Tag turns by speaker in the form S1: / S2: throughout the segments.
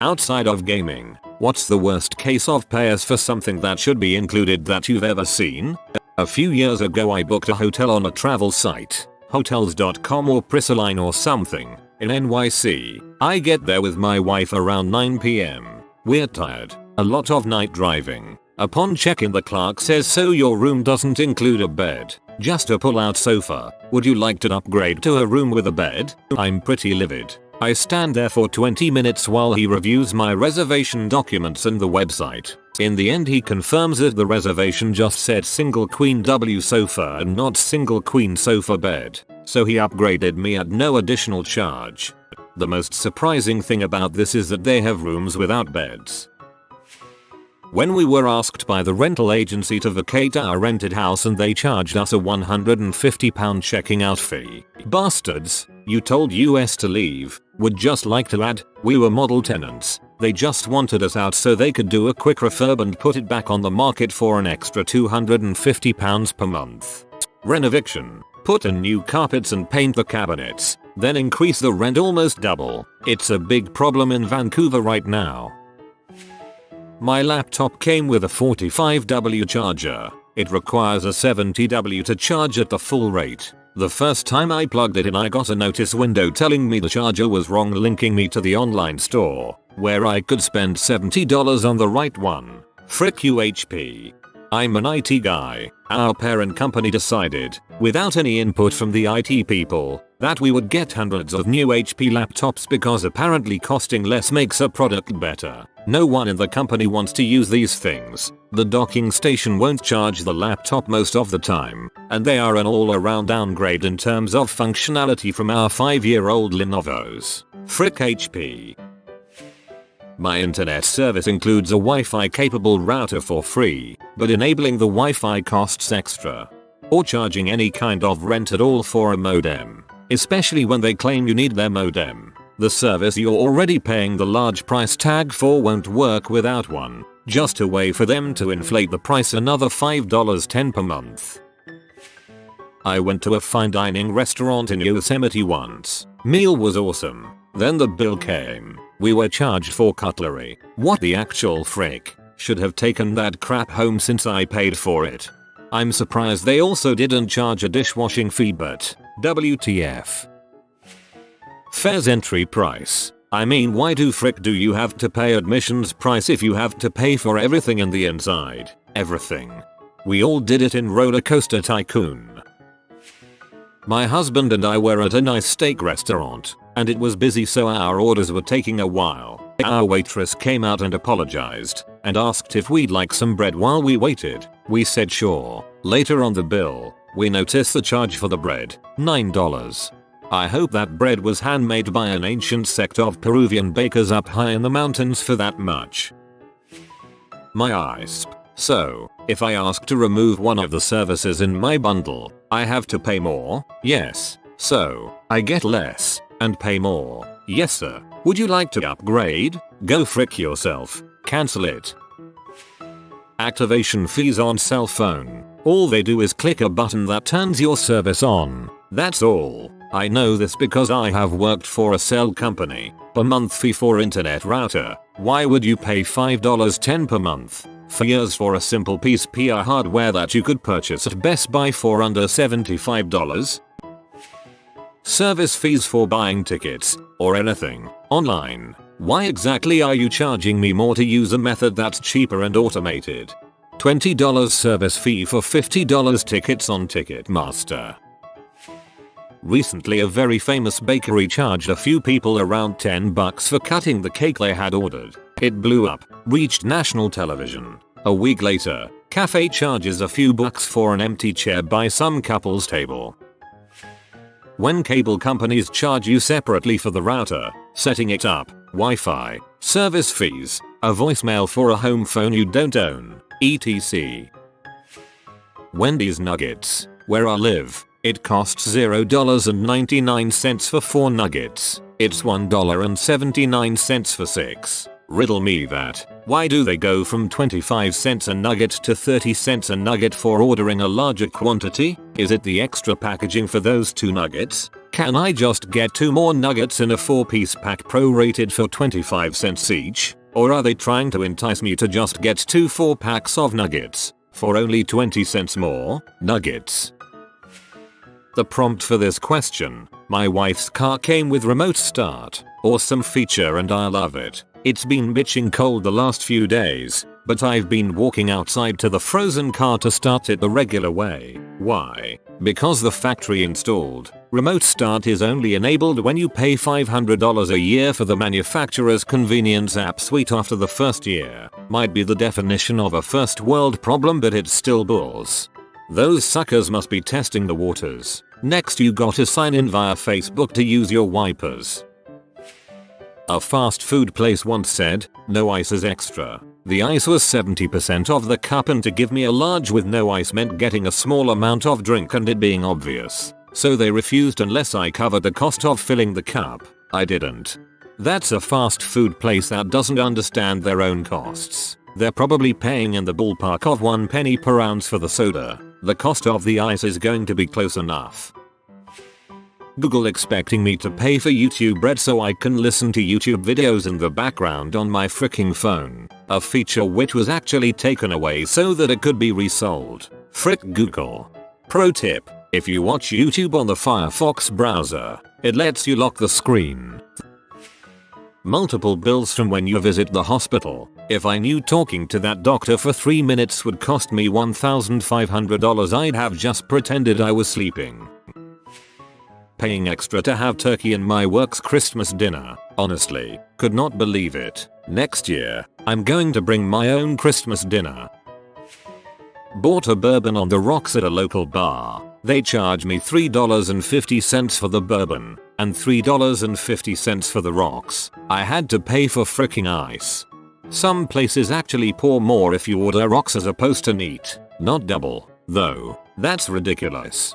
S1: Outside of gaming, what's the worst case of pairs for something that should be included that you've ever seen? A few years ago I booked a hotel on a travel site, hotels.com or Priceline or something, in NYC. I get there with my wife around 9 PM. We're tired, a lot of night driving. Upon check-in the clerk says, so your room doesn't include a bed, just a pull-out sofa. Would you like to upgrade to a room with a bed? I'm pretty livid. I stand there for 20 minutes while he reviews my reservation documents and the website. In the end he confirms that the reservation just said single queen W sofa and not single queen sofa bed, so he upgraded me at no additional charge. The most surprising thing about this is that they have rooms without beds. When we were asked by the rental agency to vacate our rented house and they charged us a £150 checking out fee. Bastards, you told us to leave. Would just like to add, we were model tenants. They just wanted us out so they could do a quick refurb and put it back on the market for an extra £250 per month. Renoviction. Put in new carpets and paint the cabinets, then increase the rent almost double. It's a big problem in Vancouver right now. My laptop came with a 45W charger. It requires a 70W to charge at the full rate. The first time I plugged it in I got a notice window telling me the charger was wrong, linking me to the online store, where I could spend $70 on the right one. Frick you HP. I'm an IT guy. Our parent company decided, without any input from the IT people, that we would get hundreds of new HP laptops because apparently costing less makes a product better. No one in the company wants to use these things. The docking station won't charge the laptop most of the time, and they are an all-around downgrade in terms of functionality from our 5-year-old Lenovo's. Frick HP. My internet service includes a Wi-Fi capable router for free, but enabling the Wi-Fi costs extra. Or charging any kind of rent at all for a modem, especially when they claim you need their modem. The service you're already paying the large price tag for won't work without one, just a way for them to inflate the price another $5.10 per month. I went to a fine dining restaurant in Yosemite once. Meal was awesome. Then the bill came. We were charged for cutlery. What the actual frick? Should have taken that crap home since I paid for it. I'm surprised they also didn't charge a dishwashing fee, but WTF. Fares entry price. I mean, why do frick do you have to pay admissions price if you have to pay for everything in the inside? Everything. We all did it in Roller Coaster Tycoon. My husband and I were at a nice steak restaurant, and it was busy so our orders were taking a while. Our waitress came out and apologized, and asked if we'd like some bread while we waited. We said sure. Later on the bill, we noticed the charge for the bread, $9. I hope that bread was handmade by an ancient sect of Peruvian bakers up high in the mountains for that much. My ISP. So, if I ask to remove one of the services in my bundle, I have to pay more? Yes. So, I get less, and pay more. Yes sir. Would you like to upgrade? Go frick yourself. Cancel it. Activation fees on cell phone. All they do is click a button that turns your service on. That's all. I know this because I have worked for a cell company. Per month fee for internet router. Why would you pay $5.10 per month for years for a simple piece of PR hardware that you could purchase at Best Buy for under $75? Service fees for buying tickets or anything online. Why exactly are you charging me more to use a method that's cheaper and automated? $20 service fee for $50 tickets on Ticketmaster. Recently a very famous bakery charged a few people around $10 for cutting the cake they had ordered. It blew up, reached national television. A week later, cafe charges a few bucks for an empty chair by some couple's table. When cable companies charge you separately for the router, setting it up, Wi-Fi, service fees, a voicemail for a home phone you don't own, etc. Wendy's nuggets, where I live, it costs $0.99 for 4 nuggets. It's $1.79 for 6. Riddle me that. Why do they go from 25 cents a nugget to 30 cents a nugget for ordering a larger quantity? Is it the extra packaging for those 2 nuggets? Can I just get 2 more nuggets in a 4-piece pack prorated for 25 cents each? Or are they trying to entice me to just get 2 4-packs of nuggets for only 20 cents more? Nuggets. The prompt for this question: my wife's car came with remote start. Awesome feature and I love it. It's been bitching cold the last few days, but I've been walking outside to the frozen car to start it the regular way. Why? Because the factory installed remote start is only enabled when you pay $500 a year for the manufacturer's convenience app suite after the first year. Might be the definition of a first world problem, but it's still bulls. Those suckers must be testing the waters. Next, you gotta sign in via Facebook to use your wipers. A fast food place once said, "No ice is extra." The ice was 70% of the cup, and to give me a large with no ice meant getting a small amount of drink and it being obvious. So they refused unless I covered the cost of filling the cup. I didn't. That's a fast food place that doesn't understand their own costs. They're probably paying in the ballpark of 1 penny per ounce for the soda. The cost of the ice is going to be close enough. Google expecting me to pay for YouTube Red so I can listen to YouTube videos in the background on my freaking phone. A feature which was actually taken away so that it could be resold. Frick Google. Pro tip: if you watch YouTube on the Firefox browser, it lets you lock the screen. Multiple bills from when you visit the hospital. If I knew talking to that doctor for 3 minutes would cost me $1,500, I'd have just pretended I was sleeping. Paying extra to have turkey in my work's Christmas dinner. Honestly, could not believe it. Next year, I'm going to bring my own Christmas dinner. Bought a bourbon on the rocks at a local bar. They charge me $3.50 for the bourbon and $3.50 for the rocks. I had to pay for fricking ice. Some places actually pour more if you order rocks as opposed to neat, not double, though. That's ridiculous.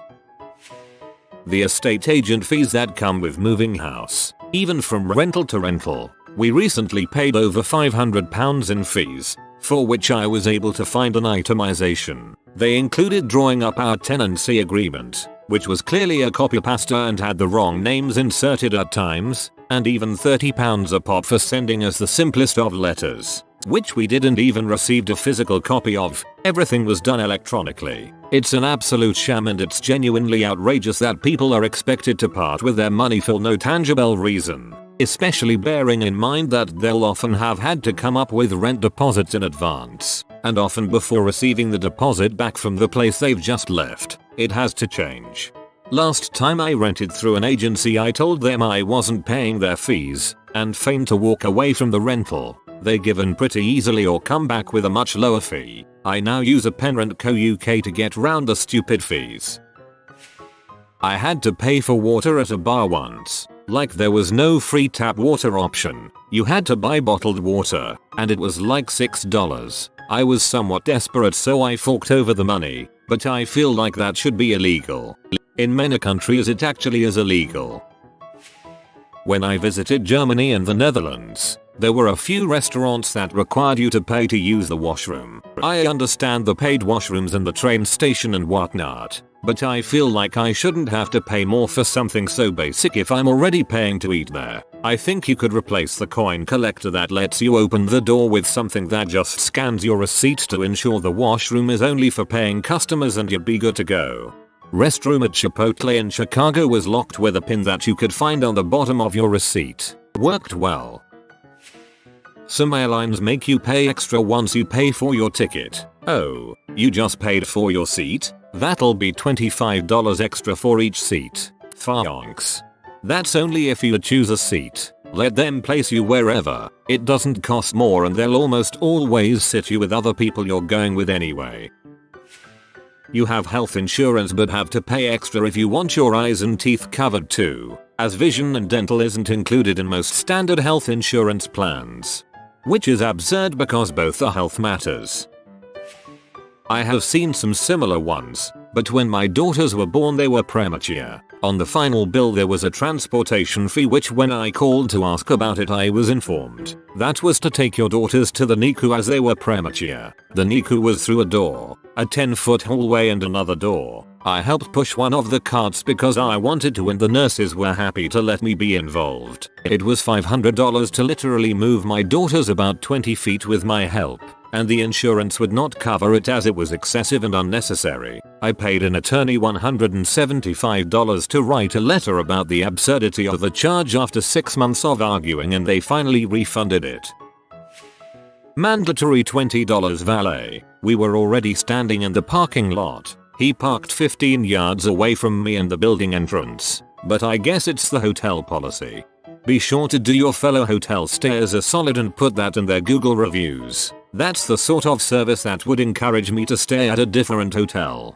S1: The estate agent fees that come with moving house, even from rental to rental. We recently paid over £500 in fees, for which I was able to find an itemization. They included drawing up our tenancy agreement, which was clearly a copy pasta and had the wrong names inserted at times, and even £30 a pop for sending us the simplest of letters, which we didn't even receive a physical copy of. Everything was done electronically. It's an absolute sham, and it's genuinely outrageous that people are expected to part with their money for no tangible reason, especially bearing in mind that they'll often have had to come up with rent deposits in advance, and often before receiving the deposit back from the place they've just left. It has to change. Last time I rented through an agency, I told them I wasn't paying their fees, and feigned to walk away from the rental. They give in pretty easily or come back with a much lower fee. I now use a Penrent Co UK to get round the stupid fees. I had to pay for water at a bar once. Like there was no free tap water option. You had to buy bottled water, and it was like $6. I was somewhat desperate, so I forked over the money, but I feel like that should be illegal. In many countries it actually is illegal. When I visited Germany and the Netherlands, there were a few restaurants that required you to pay to use the washroom. I understand the paid washrooms in the train station and whatnot, but I feel like I shouldn't have to pay more for something so basic if I'm already paying to eat there. I think you could replace the coin collector that lets you open the door with something that just scans your receipt to ensure the washroom is only for paying customers, and you'd be good to go. Restroom at Chipotle in Chicago was locked with a pin that you could find on the bottom of your receipt. Worked well. Some airlines make you pay extra once you pay for your ticket. Oh, you just paid for your seat? That'll be $25 extra for each seat. Thanks. That's only if you choose a seat. Let them place you wherever. It doesn't cost more, and they'll almost always sit you with other people you're going with anyway. You have health insurance but have to pay extra if you want your eyes and teeth covered too, as vision and dental isn't included in most standard health insurance plans. Which is absurd because both are health matters. I have seen some similar ones, but when my daughters were born they were premature. On the final bill there was a transportation fee, which when I called to ask about it I was informed that was to take your daughters to the NICU as they were premature. The NICU was through a door, a 10-foot hallway and another door. I helped push one of the carts because I wanted to and the nurses were happy to let me be involved. It was $500 to literally move my daughters about 20 feet with my help, and the insurance would not cover it as it was excessive and unnecessary. I paid an attorney $175 to write a letter about the absurdity of the charge after 6 months of arguing, and they finally refunded it. Mandatory $20 valet. We were already standing in the parking lot. He parked 15 yards away from me in the building entrance, but I guess it's the hotel policy. Be sure to do your fellow hotel stayers a solid and put that in their Google reviews. That's the sort of service that would encourage me to stay at a different hotel.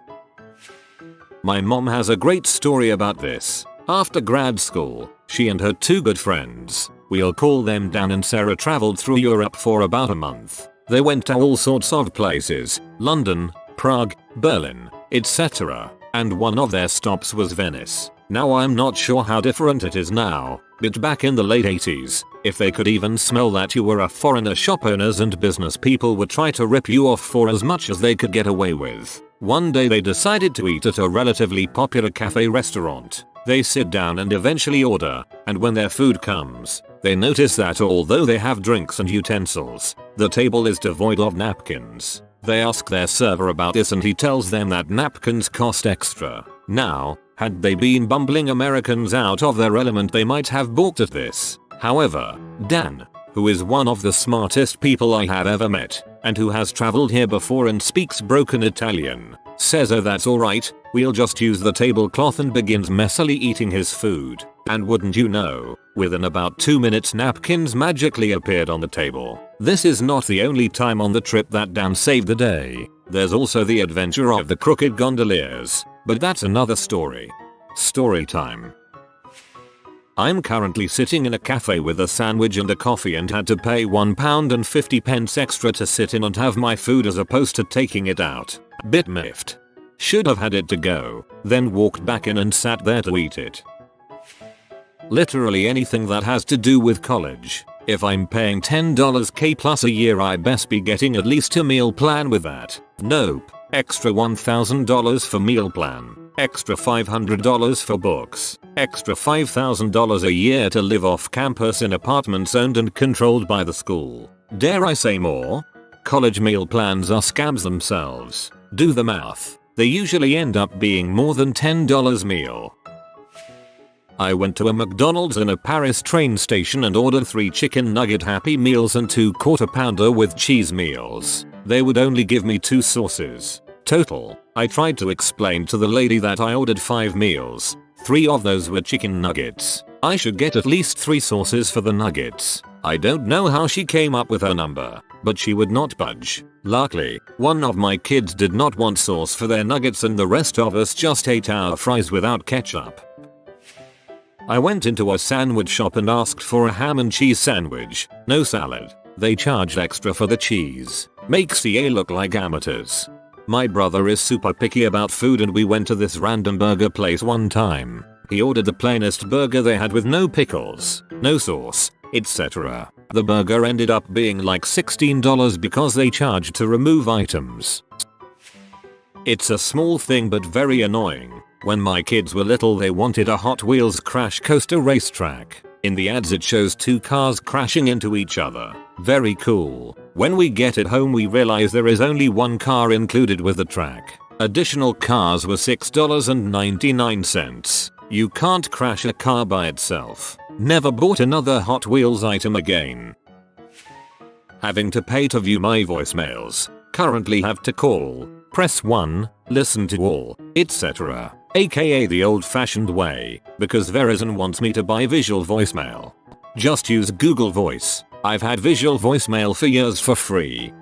S1: My mom has a great story about this. After grad school, she and her 2 good friends, we'll call them Dan and Sarah, traveled through Europe for about a month. They went to all sorts of places, London, Prague, Berlin, etc. And one of their stops was Venice. Now I'm not sure how different it is now, but back in the late 80s, if they could even smell that you were a foreigner, shop owners and business people would try to rip you off for as much as they could get away with. One day they decided to eat at a relatively popular cafe restaurant. They sit down and eventually order, and when their food comes, they notice that although they have drinks and utensils, the table is devoid of napkins. They ask their server about this and he tells them that napkins cost extra. Now, had they been bumbling Americans out of their element, they might have balked at this. However, Dan, who is one of the smartest people I have ever met, and who has traveled here before and speaks broken Italian, says, "Oh, that's alright, we'll just use the tablecloth," and begins messily eating his food. And wouldn't you know, within about 2 minutes napkins magically appeared on the table. This is not the only time on the trip that Dan saved the day. There's also the adventure of the crooked gondoliers, but that's another story. Story time. I'm currently sitting in a cafe with a sandwich and a coffee and had to pay £1.50 extra to sit in and have my food as opposed to taking it out. Bit miffed. Should have had it to go, then walked back in and sat there to eat it. Literally anything that has to do with college. If I'm paying $10K plus a year, I best be getting at least a meal plan with that. Nope. Extra $1,000 for meal plan. Extra $500 for books. Extra $5,000 a year to live off campus in apartments owned and controlled by the school. Dare I say more? College meal plans are scams themselves. Do the math. They usually end up being more than $10 meal. I went to a McDonald's in a Paris train station and ordered 3 chicken nugget Happy Meals and 2 quarter pounder with cheese meals. They would only give me 2 sauces. Total. I tried to explain to the lady that I ordered 5 meals. 3 of those were chicken nuggets. I should get at least 3 sauces for the nuggets. I don't know how she came up with her number, but she would not budge. Luckily, one of my kids did not want sauce for their nuggets and the rest of us just ate our fries without ketchup. I went into a sandwich shop and asked for a ham and cheese sandwich, no salad. They charged extra for the cheese. Makes CA look like amateurs. My brother is super picky about food and we went to this random burger place one time. He ordered the plainest burger they had with no pickles, no sauce, etc. The burger ended up being like $16 because they charged to remove items. It's a small thing but very annoying. When my kids were little, they wanted a Hot Wheels crash coaster racetrack. In the ads it shows 2 cars crashing into each other. Very cool. When we get it home we realize there is only 1 car included with the track. Additional cars were $6.99. You can't crash a car by itself. Never bought another Hot Wheels item again. Having to pay to view my voicemails. Currently have to call, press 1, listen to all, etc. aka the old-fashioned way, because Verizon wants me to buy visual voicemail. Just use Google Voice. I've had visual voicemail for years for free.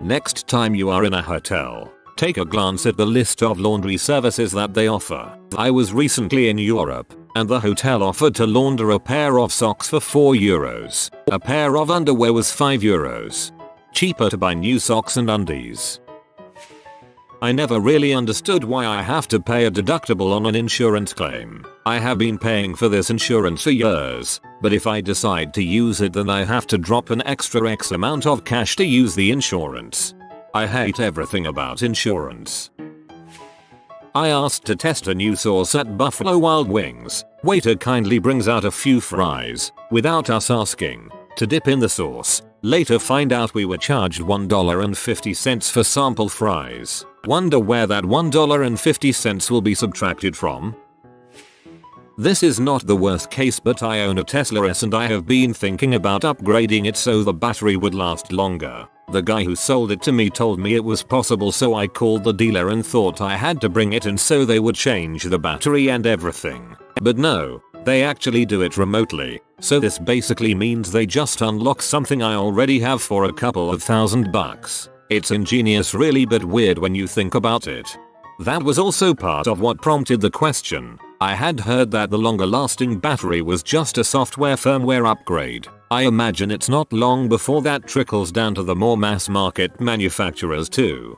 S1: Next time you are in a hotel, take a glance at the list of laundry services that they offer. I was recently in Europe, and the hotel offered to launder a pair of socks for €4. A pair of underwear was €5. Cheaper to buy new socks and undies. I never really understood why I have to pay a deductible on an insurance claim. I have been paying for this insurance for years, but if I decide to use it then I have to drop an extra X amount of cash to use the insurance. I hate everything about insurance. I asked to test a new sauce at Buffalo Wild Wings. Waiter kindly brings out a few fries, without us asking, to dip in the sauce. Later find out we were charged $1.50 for sample fries. Wonder where that $1.50 will be subtracted from? This is not the worst case, but I own a Tesla S and I have been thinking about upgrading it so the battery would last longer. The guy who sold it to me told me it was possible, so I called the dealer and thought I had to bring it in so they would change the battery and everything. But no, they actually do it remotely. So this basically means they just unlock something I already have for a couple of $1,000. It's ingenious really, but weird when you think about it. That was also part of what prompted the question. I had heard that the longer lasting battery was just a software firmware upgrade. I imagine it's not long before that trickles down to the more mass market manufacturers too.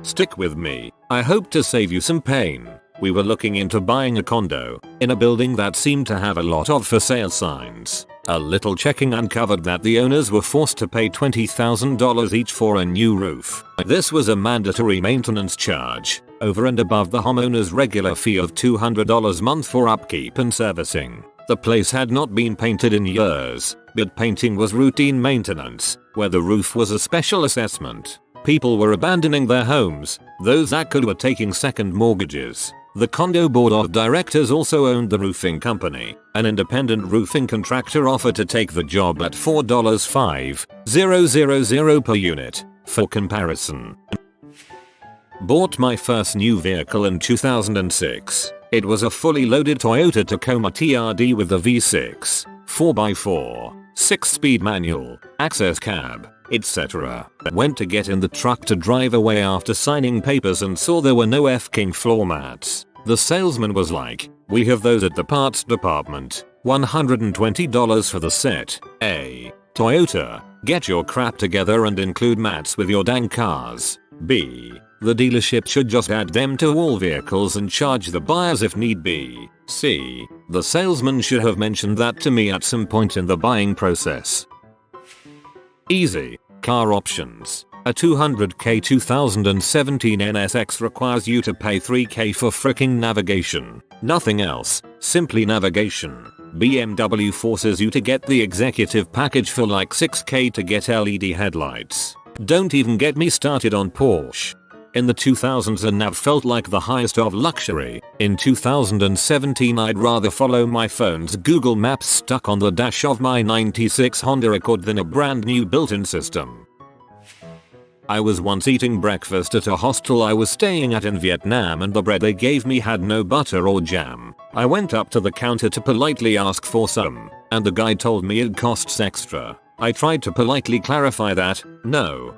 S1: Stick with me. I hope to save you some pain. We were looking into buying a condo in a building that seemed to have a lot of for sale signs. A little checking uncovered that the owners were forced to pay $20,000 each for a new roof. This was a mandatory maintenance charge, over and above the homeowner's regular fee of $200 a month for upkeep and servicing. The place had not been painted in years, but painting was routine maintenance, where the roof was a special assessment. People were abandoning their homes, those that could were taking second mortgages. The condo board of directors also owned the roofing company. An independent roofing contractor offered to take the job at $4,500 per unit. For comparison, bought my first new vehicle in 2006. It was a fully loaded Toyota Tacoma TRD with a V6, 4x4, 6-speed manual, access cab, etc. Went to get in the truck to drive away after signing papers and saw there were no F-king floor mats. The salesman was like, "We have those at the parts department. $120 for the set." A. Toyota, get your crap together and include mats with your dang cars. B. The dealership should just add them to all vehicles and charge the buyers if need be. C. The salesman should have mentioned that to me at some point in the buying process. Easy. Car options. A 200k 2017 NSX requires you to pay $3k for fricking navigation. Nothing else, simply navigation. BMW forces you to get the executive package for like $6k to get LED headlights. Don't even get me started on Porsche. In the 2000s a nav felt like the highest of luxury. In 2017 I'd rather follow my phone's Google Maps stuck on the dash of my 96 Honda Accord than a brand new built-in system. I was once eating breakfast at a hostel I was staying at in Vietnam and the bread they gave me had no butter or jam. I went up to the counter to politely ask for some, and the guy told me it costs extra. I tried to politely clarify that, no,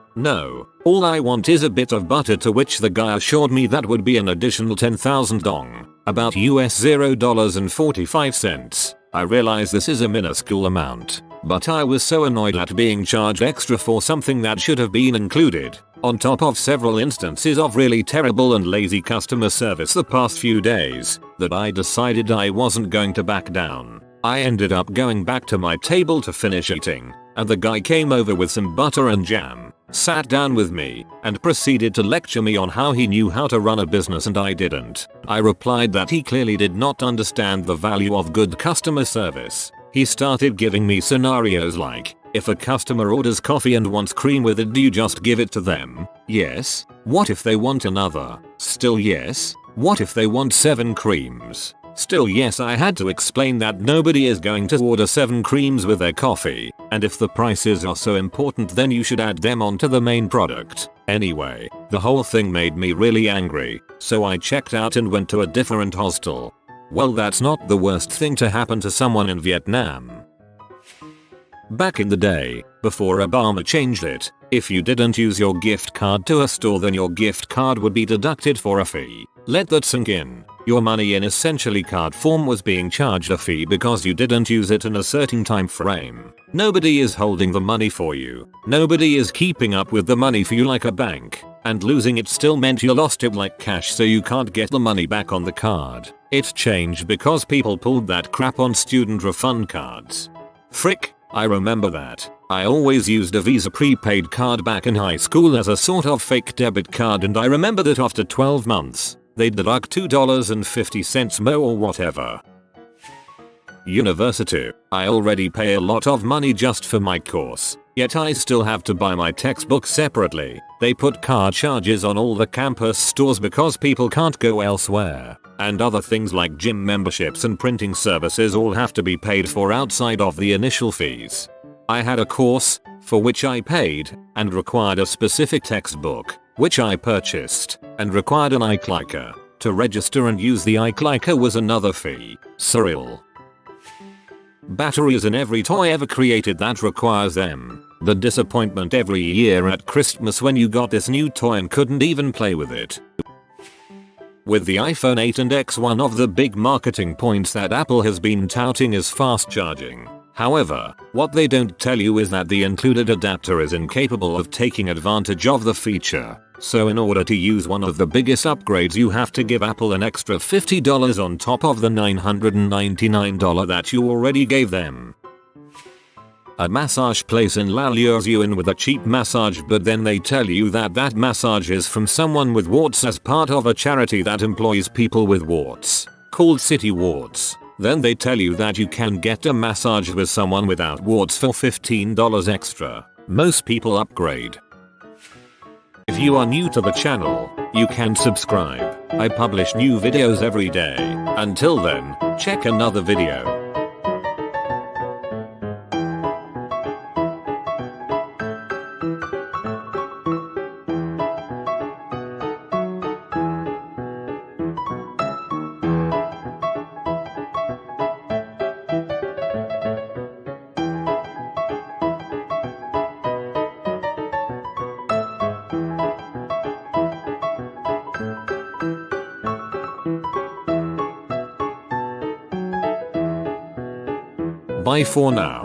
S1: all I want is a bit of butter, to which the guy assured me that would be an additional 10,000 dong, about US $0.45. I realize this is a minuscule amount, but I was so annoyed at being charged extra for something that should have been included, on top of several instances of really terrible and lazy customer service the past few days, that I decided I wasn't going to back down. I ended up going back to my table to finish eating, and the guy came over with some butter and jam, sat down with me, and proceeded to lecture me on how he knew how to run a business and I didn't. I replied that he clearly did not understand the value of good customer service. He started giving me scenarios like, if a customer orders coffee and wants cream with it, do you just give it to them? Yes. What if they want another? Still yes. What if they want 7 creams? Still yes. I had to explain that nobody is going to order 7 creams with their coffee, and if the prices are so important then you should add them onto the main product. Anyway, the whole thing made me really angry, so I checked out and went to a different hostel. Well, that's not the worst thing to happen to someone in Vietnam. Back in the day, before Obama changed it, if you didn't use your gift card to a store then your gift card would be deducted for a fee. Let that sink in. Your money in essentially card form was being charged a fee because you didn't use it in a certain time frame. Nobody is holding the money for you. Nobody is keeping up with the money for you like a bank. And losing it still meant you lost it like cash, so you can't get the money back on the card. It changed because people pulled that crap on student refund cards. Frick, I remember that. I always used a Visa prepaid card back in high school as a sort of fake debit card, and I remember that after 12 months, they'd deduct $2.50 more or whatever. University. I already pay a lot of money just for my course, yet I still have to buy my textbook separately. They put card charges on all the campus stores because people can't go elsewhere, and other things like gym memberships and printing services all have to be paid for outside of the initial fees. I had a course, for which I paid, and required a specific textbook, which I purchased, and required an iClicker. To register and use the iClicker was another fee. Surreal. Batteries in every toy ever created that requires them. The disappointment every year at Christmas when you got this new toy and couldn't even play with it. With the iPhone 8 and X, one of the big marketing points that Apple has been touting is fast charging. However, what they don't tell you is that the included adapter is incapable of taking advantage of the feature. So in order to use one of the biggest upgrades, you have to give Apple an extra $50 on top of the $999 that you already gave them. A massage place in La lures you in with a cheap massage, but then they tell you that that massage is from someone with warts as part of a charity that employs people with warts, called City Warts. Then they tell you that you can get a massage with someone without warts for $15 extra. Most people upgrade. If you are new to the channel, you can subscribe. I publish new videos every day. Until then, check another video. Bye for now.